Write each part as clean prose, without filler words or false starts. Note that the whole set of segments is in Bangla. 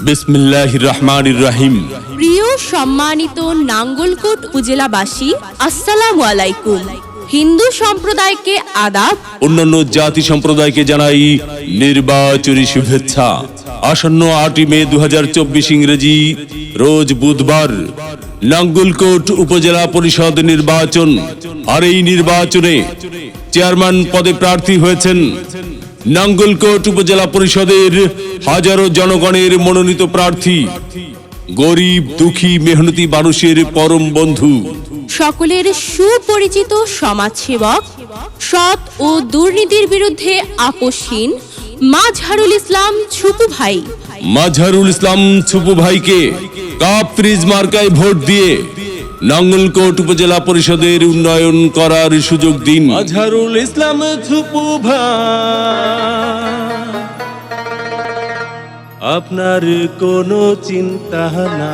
বিসমিল্লাহির রহমানির রহিম। প্রিয় সম্মানিত নাঙ্গলকোট উপজেলাবাসী, আসসালামু আলাইকুম। হিন্দু সম্প্রদায়কে আদাব, অন্যান্য জাতি সম্প্রদায়কে জানাই নির্বাচনী শুভেচ্ছা। আসন্ন 8 মে 2024 ইংরেজি রোজ বুধবার নাঙ্গলকোট উপজেলা পরিষদ নির্বাচন। আর এই নির্বাচনে চেয়ারম্যান পদে প্রার্থী হয়েছেন নাঙ্গলকোট উপজেলা পরিষদের হাজারো জনগণের মনোনীত প্রার্থী, গরিব দুঃখী মেহনতি মানুষের পরম বন্ধু, সকলের সুপরিচিত সমাজসেবক, সৎ ও দুর্নীতির বিরুদ্ধে আপোষহীন মাজহারুল ইসলাম ছুপু ভাই। মাজহারুল ইসলাম ছুপু ভাইকে কাপ ফ্রিজ মার্কায় ভোট দিয়ে নাঙ্গলকোট উপজেলা পরিষদের উন্নয়ন করার সুযোগ দিন। মাজহারুল ইসলাম ছুপু ভাই, আপনার কোনো চিন্তা না।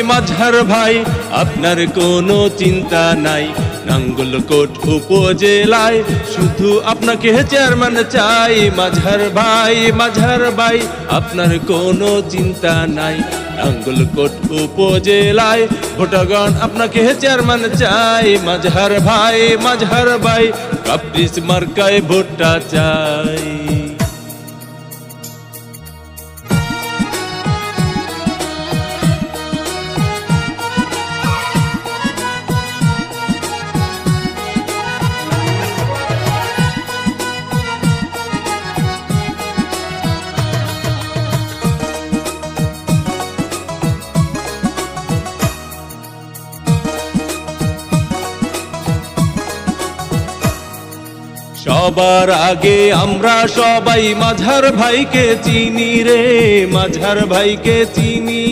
মাজহার ভাই আপনার কোনো চিন্তা নাই। নাঙ্গলকোট উপজেলায় শুধু আপনাকে চেয়ারম্যান চাই। মাজহার ভাই আপনার কোনো চিন্তা নাই। নাঙ্গলকোট উপজেলায় ভোটারগণ আপনাকে চেয়ারম্যান চাই। মাজহার ভাই কাপ্রিস মার্কায় ভোটটা চাই। সবার আগে আমরা সবাই মাজহার ভাইকে চিনি রে, মাজহার ভাইকে চিনি।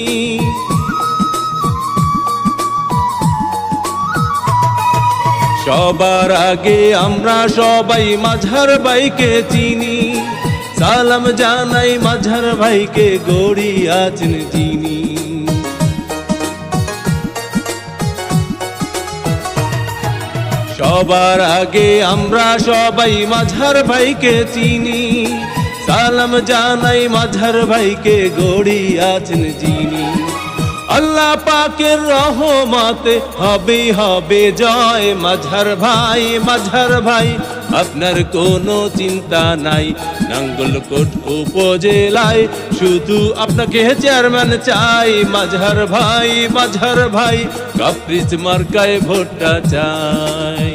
সবার আগে আমরা সবাই মাজহার ভাইকে চিনি। সালাম জানাই মাজহার ভাইকে, গড়ি আছেন যিনি। সবার আগে আমরা সবাই মাজহার ভাইকে চিনি। সালাম জানাই মাজহার ভাইকে, গড়ি আছেন যিনি। আল্লাহ পাকের রহমতে হবে জয়। মাজহার ভাই আপনার কোনো চিন্তা নাই। নাঙ্গলকোট উপজেলায় শুধু আপনাকে চেয়ারম্যান চাই। মাজহার ভাই কাপ্রিস মার্কায় ভোটটা চাই।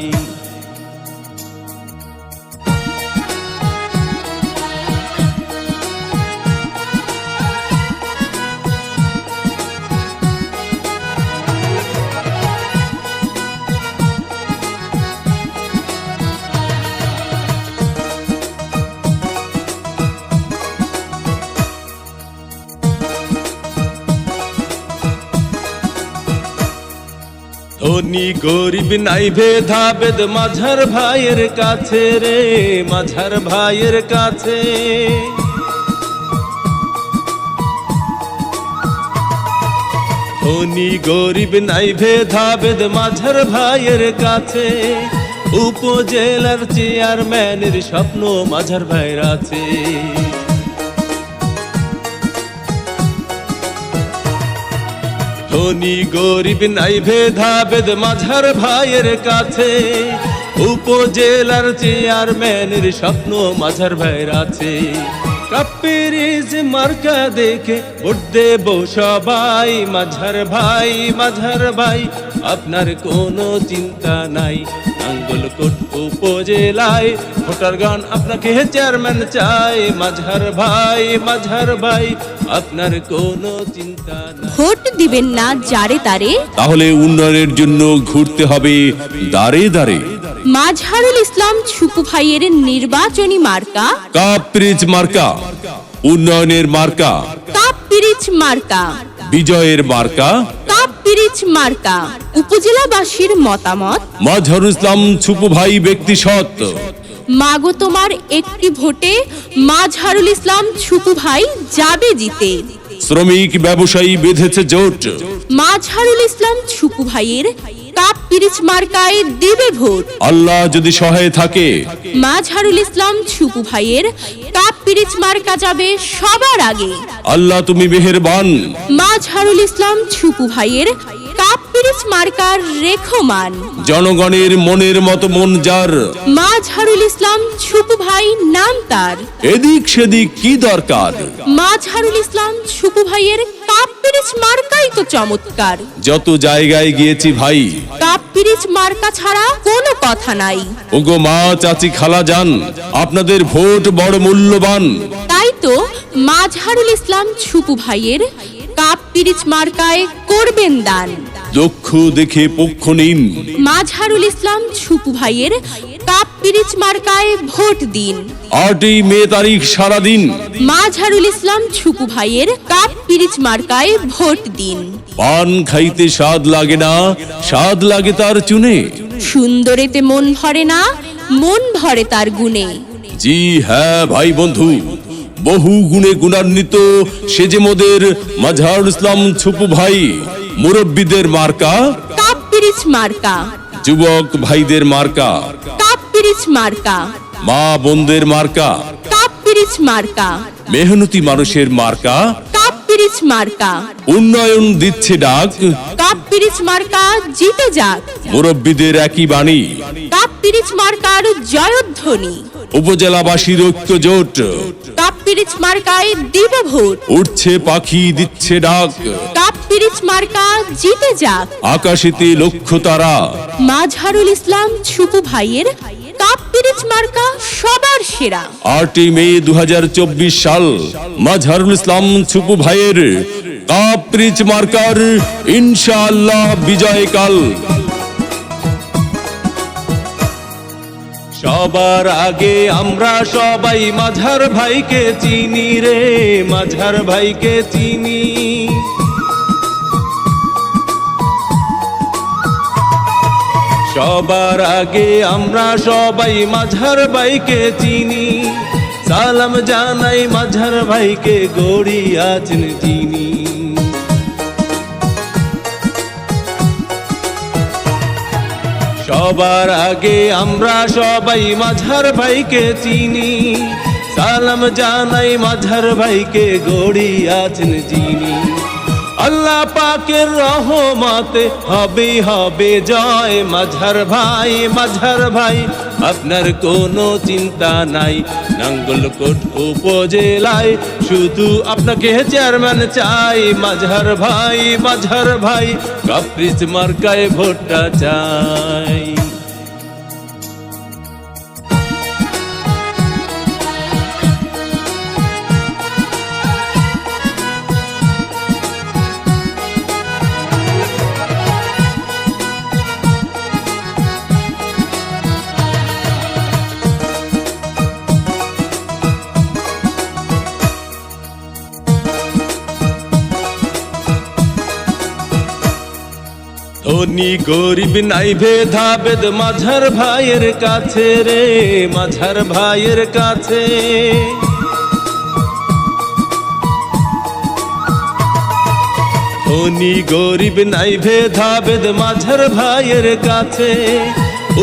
ধনী গরিব নাই ভেদাভেদ মাজহার ভাইয়ের কাছে রে, মাজহার ভাইয়ের কাছে। ধনী গরিব নাই ভেদাভেদ মাজহার ভাইয়ের কাছে। উপজেলার চেয়ারম্যানের স্বপ্ন মাজহার ভাইয়ের আছে। ধনী গরিব নাই ভেদাভেদ মাজহার ভাইয়ের কাছে। উপজেলার চেয়ারম্যানের স্বপ্ন মাজহার ভাইয়ের আছে। কাপ্রিস মার্কা দেখে ভোট দেব সবাই। মাজহার ভাই আপনার কোনো চিন্তা নাই। নাঙ্গলকোট উপজেলায় ভোটারগণ আপনাকে চেয়ারম্যান চাই। মাজহার ভাই আপনার কোনো চিন্তা নাই। ভোট দিবেন না যারে তারে, তাহলে উন্নয়নের জন্য ঘুরতে হবে দাঁড়ে দাঁড়ে। মাজহারুল ইসলাম ছুপু ভাইয়ের নির্বাচনী মার্কা কাপ ফ্রিজ মার্কা, উন্নয়নের মার্কা, কাপ পিরিচ মার্কা, বিজয়ের মার্কা, কাপ পিরিচ পিরিচ মার্কা। উপজেলাবাসীর মতামত, মাজহারুল ইসলাম ছুপু ভাই ব্যক্তি সৎ। মাগো তোমার একটি ভোটে মাজহারুল ইসলাম ছুপু ভাই যাবে জিতে। শ্রমিক ব্যবসায়ী বেঁধেছে জোট, মাজহারুল ইসলাম ছুপু ভাইয়ের কাপ পিরিচ মার্কায় দিবে ভোট। আল্লাহ যদি সহায় থাকে, মাজহারুল ইসলাম ছুপু ভাইয়ের কাপ পিরিচ মার্কা যাবে সবার আগে। আল্লাহ তুমি মেহেরবান। মাজহারুল ইসলাম ছুপু ভাইয়ের কাপ পিরিচ মার্কার রেখমান। জনগণের মনের মতো মন যার, মাজহারুল ইসলাম ছুপু ভাই নাম তার। এদিক সেদিক কি দরকার, মাজহারুল ইসলাম ছুপু ভাইয়ের কাপ পিরিচ মার্কাই তো চমৎকার। যত জায়গায় গিয়েছি ভাই, কাপ পিরিচ মার্কা ছাড়া কোনো কথা নাই। ওগো মা চাচি খালা যান, আপনাদের ভোট বড় মূল্যবান। তাই তো মাজহারুল ইসলাম ছুপু ভাইয়ের কাপ পিরিচ মার্কায় করবেন দান। দক্ষ দেখে পক্ষ নিন, মাজহারুল ইসলাম ছুপু ভাইয়ের কাপ পিরিচ মার্কায় ভোট দিন। 8ই মে তারিখ সারাদিন, মাজহারুল ইসলাম ছুপু ভাইয়ের কাপ পিরিচ মার্কায় ভোট দিন। পান খাইতে স্বাদ লাগে না, স্বাদ লাগে তার চুনে। সুন্দরেতে মন ভরে না, মন ভরে তার গুণে। জি হ্যাঁ ভাই বন্ধু, বহু গুণে গুণান্বিত সে যে মোদের মাজহারুল ইসলাম ছুপু ভাই। মুরব্বীদের মার্কা, কাপ পিরিচ মার্কা। যুবক ভাইদের মার্কা, কাপ পিরিচ মার্কা। মা বোনদের মার্কা, কাপ পিরিচ মার্কা। মেহনতি মানুষের মার্কা। কাপ পিরিচ মার্কা। উন্নয়ন দিচ্ছে ডাক, কাপ পিরিচ মার্কা জিতে যাক। মুরব্বীদের একই বাণী, কাপ পিরিচ মার্কার জয়ধ্বনি। উপজেলাবাসীর ঐক্য জোট, কাপ পিরিচ মার্কায় দিব ভোট। উঠছে পাখি দিচ্ছে ডাক, কাপ পিরিচ মার্কা জিতে যাক। আকাশেতে লক্ষ্য তারা। মাজহারুল ইসলাম ছুপু ভাইয়ের কাপ পিরিচ মার্কা সবার সেরা। 8ই মে 2024 সাল, মাজহারুল ইসলাম ছুপু ভাইয়ের কাপ পিরিচ মার্কার ইনশাআল্লাহ বিজয়কাল। সবার আগে আমরা সবাই মাঝার ভাইকে চিনি রে, মাঝার ভাইকে চিনি। সবার আগে আমরা সবাই মাঝার ভাইকে চিনি। সালাম জানাই মাঝার ভাইকে, গড়ি আছেন চিনি। সবার আগে আমরা সবাই মাঝার ভাইকে চিনি। সালাম জানাই মাঝার ভাইকে, গড়ি আছেন চিনি। আল্লাহ পাকের রহমতে হবে হবে জয়। মাঝার ভাই, মাঝার ভাই আপনার কোনো চিন্তা নাই। নাঙ্গলকোট উপজেলায় শুধু আপনাকে চেয়ারম্যান চাই। মাঝার ভাই, মাঝার ভাই কাপ পিরিচ মার্কায় ভোটটা চাই। ধনী গরিব নাই ভেদাভেদ মাঝার ভাইয়ের কাছে রে, মাঝার ভাইয়ের কাছে। ধনী গরিব নাই ভেদাভেদ মাঝার ভাইয়ের কাছে।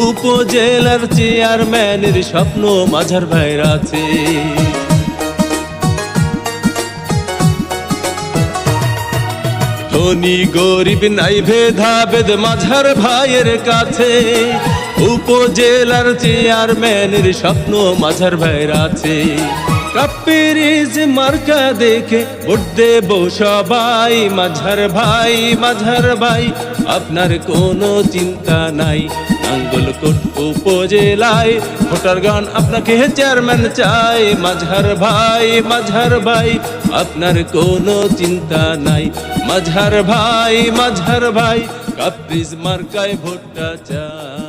উপজেলার চেয়ারম্যানের স্বপ্ন মাঝার ভাইয়ের আছে। ধনী গরিব নাই ভেদাভেদ মাঝার ভাইয়ের কাছে। উপজেলার চেয়ারম্যানের স্বপ্ন মাঝার ভাইয়ের আছে। কাপ পিরিচ মার্কা দেখে ভোট দেব সবাই। মাঝার ভাই, মাঝার ভাই আপনার কোনো চিন্তা নাই। নাঙ্গলকোট উপজেলায় ভোটার গান আপনাকে চেয়ারম্যান চাই। মাঝার ভাই, মাঝার ভাই আপনার কোনো চিন্তা নাই। মাঝার ভাই, মাঝার ভাই কাপ পিরিচ মার্কায় ভোটটা চাই।